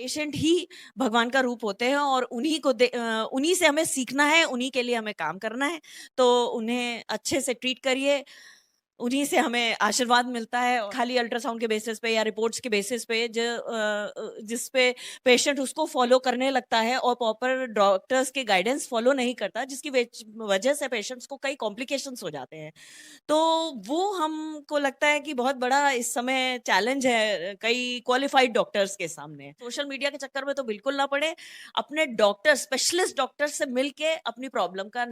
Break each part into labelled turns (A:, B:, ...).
A: Patient ही भगवान का रूप होते हैं और उन्हीं से हमें सीखना है, उन्हीं के लिए हमें काम करना है। तो उन्हें अच्छे से ट्रीट करिए, उन्हीं से हमें आशीर्वाद मिलता है। खाली अल्ट्रासाउंड के बेसिस पे या रिपोर्ट्स के बेसिस पे जिस पे पेशेंट उसको फॉलो करने लगता है और प्रॉपर डॉक्टर्स के गाइडेंस फॉलो नहीं करता, जिसकी वजह से पेशेंट्स को कई कॉम्प्लिकेशंस हो जाते हैं। तो वो हमको लगता है कि बहुत बड़ा इस समय चैलेंज है कई क्वालिफाइड डॉक्टर्स के सामने। सोशल मीडिया के चक्कर में तो बिल्कुल ना पड़े, अपने डॉक्टर स्पेशलिस्ट डॉक्टर से मिलके अपनी प्रॉब्लम का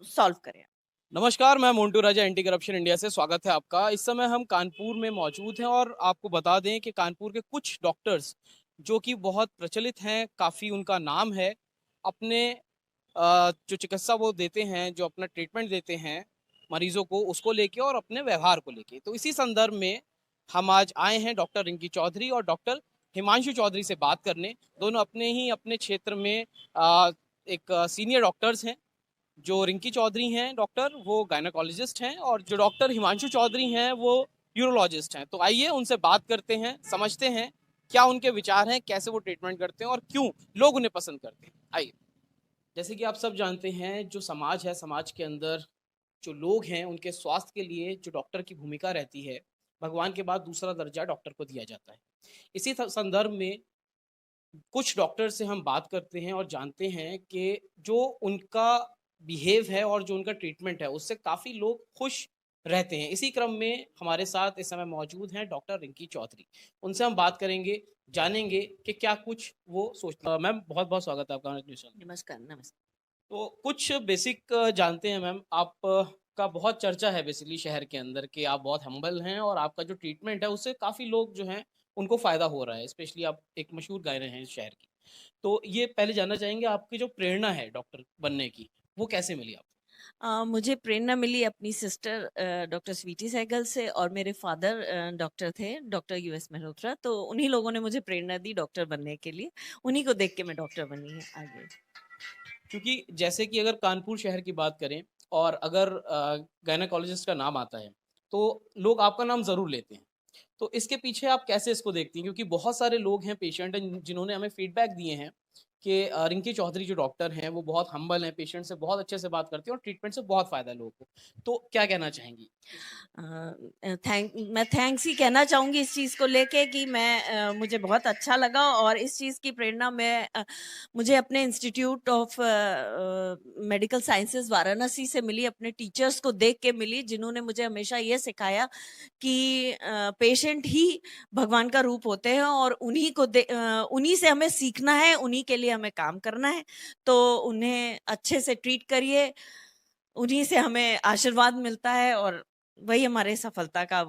A: सॉल्व करें।
B: नमस्कार, मैं मोन्टू राजा एंटी करप्शन इंडिया से स्वागत है आपका। इस समय हम कानपुर में मौजूद हैं और आपको बता दें कि कानपुर के कुछ डॉक्टर्स जो कि बहुत प्रचलित हैं, काफ़ी उनका नाम है, अपने जो चिकित्सा वो देते हैं, जो अपना ट्रीटमेंट देते हैं मरीजों को, उसको लेके और अपने व्यवहार को लेके। तो इसी संदर्भ में हम आज आए हैं डॉक्टर रिंकी चौधरी और डॉक्टर हिमांशु चौधरी से बात करने। दोनों अपने क्षेत्र में एक सीनियर डॉक्टर्स हैं। जो रिंकी चौधरी हैं डॉक्टर, वो गायनेकोलॉजिस्ट हैं और जो डॉक्टर हिमांशु चौधरी हैं वो यूरोलॉजिस्ट हैं। तो आइए उनसे बात करते हैं, समझते हैं क्या उनके विचार हैं, कैसे वो ट्रीटमेंट करते हैं और क्यों लोग उन्हें पसंद करते हैं। आइए। जैसे कि आप सब जानते हैं, जो समाज है, समाज के अंदर जो लोग हैं उनके स्वास्थ्य के लिए जो डॉक्टर की भूमिका रहती है, भगवान के बाद दूसरा दर्जा डॉक्टर को दिया जाता है। इसी संदर्भ में कुछ डॉक्टर से हम बात करते हैं और जानते हैं कि जो उनका बिहेव है और जो उनका ट्रीटमेंट है उससे काफ़ी लोग खुश रहते हैं। इसी क्रम में हमारे साथ इस समय मौजूद हैं डॉक्टर रिंकी चौधरी। उनसे हम बात करेंगे, जानेंगे कि क्या कुछ वो सोचते हैं। मैम, बहुत बहुत स्वागत है आपका न्यूज़ चैनल।
A: नमस्कार, नमस्कार।
B: तो कुछ बेसिक जानते हैं मैम, आप का बहुत चर्चा है बेसिकली शहर के अंदर कि आप बहुत हम्बल हैं और आपका जो ट्रीटमेंट है उससे काफ़ी लोग जो हैं उनको फ़ायदा हो रहा है। स्पेशली आप एक मशहूर गायन हैं इस शहर की। तो ये पहले जानना चाहेंगे, आपकी जो प्रेरणा है डॉक्टर बनने की, वो कैसे मिली आपको?
A: मुझे प्रेरणा मिली अपनी सिस्टर डॉक्टर स्वीटी सहगल से, और मेरे फादर डॉक्टर थे, डॉक्टर यूएस मल्होत्रा। तो उन्हीं लोगों ने मुझे प्रेरणा दी डॉक्टर बनने के लिए। उन्हीं को देख के मैं डॉक्टर बनी है आगे।
B: क्योंकि जैसे कि अगर कानपुर शहर की बात करें और अगर गायनेकोलॉजिस्ट का नाम आता है, तो लोग आपका नाम ज़रूर लेते हैं। तो इसके पीछे आप कैसे इसको देखती हैं? क्योंकि बहुत सारे लोग हैं, पेशेंट हैं, जिन्होंने हमें फीडबैक दिए हैं कि रिंकी चौधरी जो डॉक्टर हैं, वो बहुत हम्बल हैं, पेशेंट से बहुत अच्छे से बात करती हैं और ट्रीटमेंट से बहुत फ़ायदा है लोगों को। तो क्या कहना चाहेंगी?
A: मैं थैंक्स ही कहना चाहूँगी इस चीज़ को लेके कि मुझे बहुत अच्छा लगा, और इस चीज़ की प्रेरणा मुझे अपने institute of medical sciences Varanasi से मिली, अपने टीचर्स को देख के मिली, जिन्होंने मुझे हमेशा ये सिखाया कि पेशेंट ही भगवान का रूप होते हैं और उन्हीं से हमें सीखना है, उन्हीं के लिए हमें काम करना है। तो उन्हें अच्छे से ट्रीट करिए, उन्हीं से हमें आशीर्वाद मिलता है, और वही हमारे सफलता का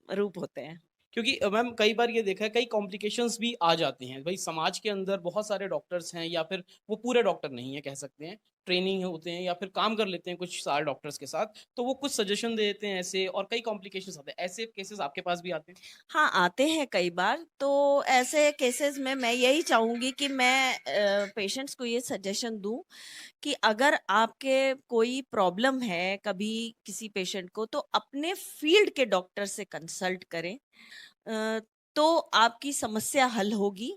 A: रूप होते हैं।
B: क्योंकि मैम कई बार ये देखा है, कई कॉम्प्लिकेशंस भी आ जाती हैं। भाई समाज के अंदर बहुत सारे डॉक्टर्स हैं या फिर वो पूरे डॉक्टर नहीं है कह सकते हैं, ट्रेनिंग होते हैं या फिर काम कर लेते हैं कुछ सारे डॉक्टर्स के साथ, तो वो कुछ सजेशन दे देते हैं ऐसे और कई कॉम्प्लिकेशंस आते हैं। ऐसे केसेस आपके पास भी आते हैं?
A: हाँ, आते हैं कई बार। तो ऐसे केसेस में मैं यही चाहूँगी कि मैं पेशेंट्स को ये सजेशन दूँ कि अगर आपके कोई प्रॉब्लम है कभी किसी पेशेंट को, तो अपने फील्ड के डॉक्टर से कंसल्ट करें। तो आपकी समस्या हल होगी।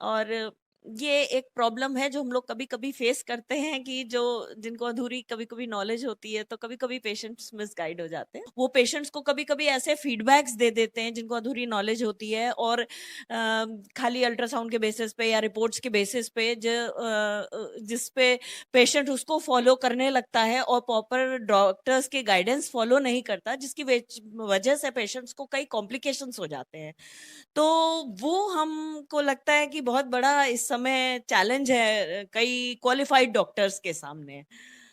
A: और ये एक प्रॉब्लम है जो हम लोग कभी-कभी फेस करते हैं कि जो जिनको अधूरी कभी-कभी नॉलेज होती है, तो कभी-कभी पेशेंट्स मिसगाइड हो जाते हैं। वो पेशेंट्स को कभी-कभी ऐसे फीडबैक्स दे देते हैं जिनको अधूरी नॉलेज होती है, और खाली अल्ट्रासाउंड के बेसिस पे या रिपोर्ट्स के बेसिस पे जिस पे पेशेंट उसको फॉलो करने लगता है और प्रॉपर डॉक्टर्स के गाइडेंस फॉलो नहीं करता, जिसकी वजह से पेशेंट्स को कई कॉम्प्लिकेशंस हो जाते हैं। तो वो हमको लगता है कि बहुत बड़ा इस समय चैलेंज है कई क्वालिफाइड डॉक्टर्स के सामने।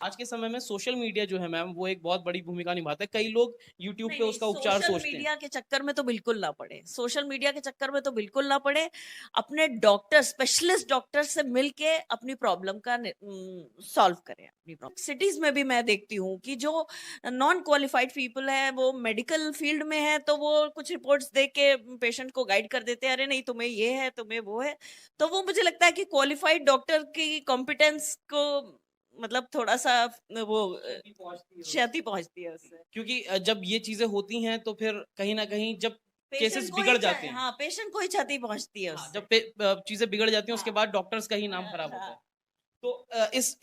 B: आज के समय में सोशल मीडिया जो है मैम, वो एक बहुत बड़ी भूमिका निभाता है। कई लोग यूट्यूब
A: नहीं,
B: पे
A: नहीं,
B: उसका उपचार
A: सोशल
B: सोचते हैं।
A: मीडिया के चक्कर में तो बिल्कुल ना पड़े। सोशल मीडिया के चक्कर में तो बिल्कुल ना पड़े। अपने डॉक्टर स्पेशलिस्ट डॉक्टर से मिलके अपनी प्रॉब्लम का सॉल्व करें अपनी प्रॉब्लम। सिटीज में भी मैं देखती हूँ कि जो नॉन क्वालिफाइड पीपल है, वो मेडिकल फील्ड में है, तो वो कुछ रिपोर्ट्स देख के पेशेंट को गाइड कर देते हैं, अरे नहीं तुम्हें ये है, तुम्हें वो है। तो वो मुझे लगता है कि क्वालिफाइड डॉक्टर की कॉम्पिटेंस को मतलब थोड़ा सा वो क्षति पहुंचती है उससे।
B: क्योंकि जब ये चीज़ें होती हैं तो फिर कहीं न कहीं जब केसेस
A: पेशेंट को
B: बिगड़
A: ही
B: जाते हैं।
A: हाँ, पेशेंट को ही क्षति पहुंचती है
B: हाँ,
A: उससे।
B: चीजें बिगड़ जाती हैं उसके
A: हाँ,
B: बाद डॉक्टर्स का ही नाम खराब होता है।
A: हाँ।
B: तो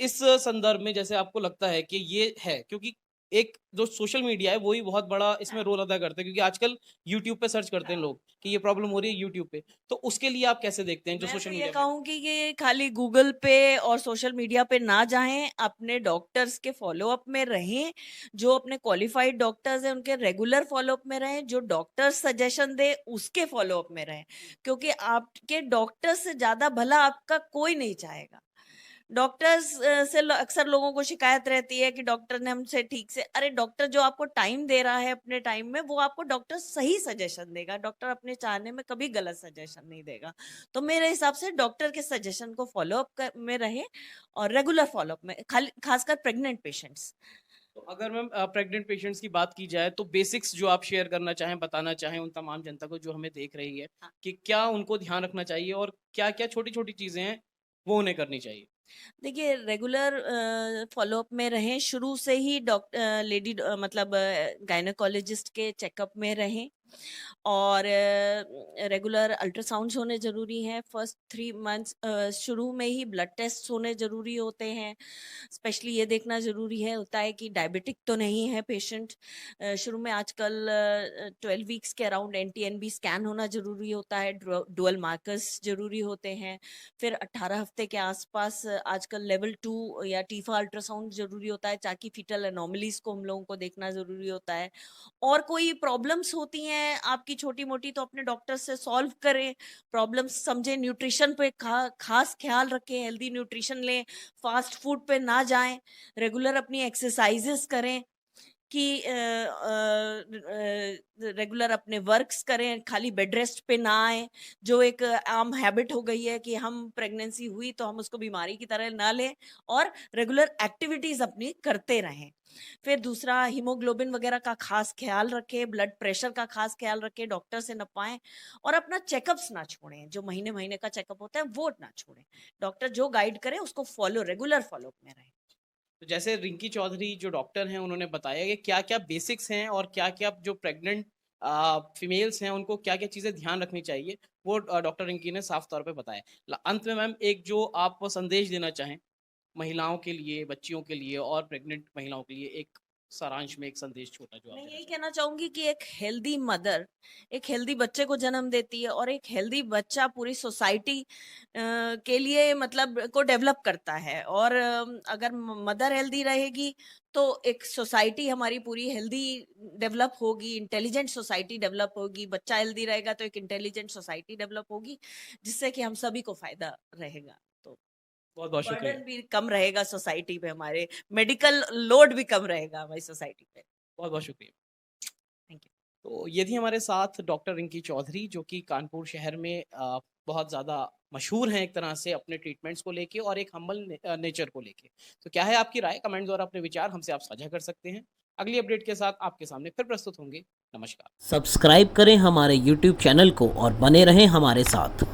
B: इस संदर्भ में जैसे आपको लगता है कि ये है क्योंकि एक जो सोशल मीडिया है वो ही बहुत बड़ा इसमें
A: हाँ,
B: रोल अदा करता है क्योंकि आजकल यूट्यूब पे सर्च करते हैं
A: हाँ।
B: लोग कि ये प्रॉब्लम हो रही है यूट्यूब पे। तो उसके लिए आप कैसे देखते हैं जो
A: मैं तो
B: सोशल
A: ये
B: मीडिया पे
A: कहूँगी कि खाली गूगल पे और सोशल मीडिया पे ना जाएँ, अपने डॉक्टर्स के फ़ॉलो-अप में रहें, जो अपने क्वालिफ़ाइड डॉक्टर्स हैं, उनके रेगुलर फ़ॉलो-अप में रहें, जो डॉक्टर सजेशन दे, उसके फ़ॉलो-अप में रहें। क्योंकि आपके डॉक्टर से ज़्यादा भला आपका कोई नहीं चाहेगा। डॉक्टर्स से अक्सर लोगों को शिकायत रहती है कि डॉक्टर ने हमसे ठीक से अरे डॉक्टर जो आपको टाइम दे रहा है अपने टाइम में वो आपको डॉक्टर सही सजेशन देगा डॉक्टर अपने चाहने में कभी गलत सजेशन नहीं देगा तो मेरे हिसाब से डॉक्टर के सजेशन को फॉलो अप में रहे और रेगुलर फॉलो अप में खासकर प्रेग्नेंट पेशेंट्स।
B: तो अगर मैम प्रेग्नेंट पेशेंट्स की बात की जाए तो बेसिक्स जो आप शेयर करना चाहें बताना चाहें उन तमाम जनता को जो हमें देख रही है कि क्या उनको ध्यान रखना चाहिए और क्या क्या छोटी छोटी चीजें हैं वो उन्हें करनी चाहिए।
A: देखिए रेगुलर फॉलोअप में रहें शुरू से ही डॉक्टर लेडी मतलब गायनेकोलॉजिस्ट के चेकअप में रहें और रेगुलर अल्ट्रासाउंड्स होने ज़रूरी हैं फर्स्ट 3 मंथ्स शुरू में ही ब्लड टेस्ट होने ज़रूरी होते हैं स्पेशली ये देखना ज़रूरी है होता है कि डायबिटिक तो नहीं है पेशेंट शुरू में आजकल 12 वीक्स के अराउंड NT-NB स्कैन होना ज़रूरी होता है डुअल मार्कर्स ज़रूरी होते हैं फिर 18 हफ्ते के आसपास आजकल लेवल 2 या टीफा अल्ट्रासाउंड जरूरी होता है ताकि फीटल एनोमलीज को हम लोगों को देखना जरूरी होता है और कोई प्रॉब्लम्स होती हैं आपकी छोटी मोटी तो अपने डॉक्टर से सॉल्व करें प्रॉब्लम्स समझें न्यूट्रिशन पे खास ख्याल रखें हेल्दी न्यूट्रिशन लें फास्ट फूड पे ना जाएं रेगुलर अपनी एक्सरसाइजेस करें कि रेगुलर अपने वर्क्स करें खाली बेड रेस्ट पे ना आए जो एक आम हैबिट हो गई है कि हम प्रेगनेंसी हुई तो हम उसको बीमारी की तरह ना लें और रेगुलर एक्टिविटीज अपनी करते रहें फिर दूसरा हीमोग्लोबिन वगैरह का खास ख्याल रखें ब्लड प्रेशर का खास ख्याल रखें डॉक्टर से नपाएं और अपना चेकअप्स ना छोड़ें जो महीने महीने का चेकअप होता है वो ना छोड़ें डॉक्टर जो गाइड करे उसको फॉलो रेगुलर फॉलो में रहें।
B: तो जैसे रिंकी चौधरी जो डॉक्टर हैं उन्होंने बताया कि क्या क्या बेसिक्स हैं और क्या क्या जो प्रेग्नेंट फीमेल्स हैं उनको क्या क्या चीज़ें ध्यान रखनी चाहिए वो डॉक्टर रिंकी ने साफ तौर पे बताया। अंत में मैम एक जो आप संदेश देना चाहें महिलाओं के लिए बच्चियों के लिए और प्रेग्नेंट महिलाओं के लिए एक सारांश में एक संदेश छोटा जो आप
A: मैं
B: देना
A: यही
B: चाहें।
A: कहना चाहूंगी कि एक हेल्दी मदर एक हेल्दी बच्चे को जन्म देती है और एक हेल्दी बच्चा पूरी सोसाइटी के लिए मतलब को डेवलप करता है और अगर मदर हेल्दी रहेगी तो एक सोसाइटी हमारी पूरी हेल्दी डेवलप होगी इंटेलिजेंट सोसाइटी डेवलप होगी बच्चा हेल्दी रहेगा तो एक इंटेलिजेंट सोसाइटी डेवलप होगी जिससे कि हम सभी को फायदा रहेगा तो
B: बहुत बहुत शुक्रिया।
A: बर्डन भी कम रहेगा सोसाइटी पे हमारे मेडिकल लोड भी कम रहेगा हमारी सोसाइटी पे।
B: बहुत बहुत शुक्रिया।
A: Thank you.
B: तो ये थी हमारे साथ डॉक्टर रिंकी चौधरी जो कि कानपुर शहर में बहुत ज़्यादा मशहूर हैं एक तरह से अपने ट्रीटमेंट्स को लेके और एक हम्बल नेचर को लेके। तो क्या है आपकी राय कमेंट द्वारा अपने विचार हमसे आप साझा कर सकते हैं। अगली अपडेट के साथ आपके सामने फिर प्रस्तुत होंगे। नमस्कार।
C: सब्सक्राइब करें हमारे YouTube चैनल को और बने रहें हमारे साथ।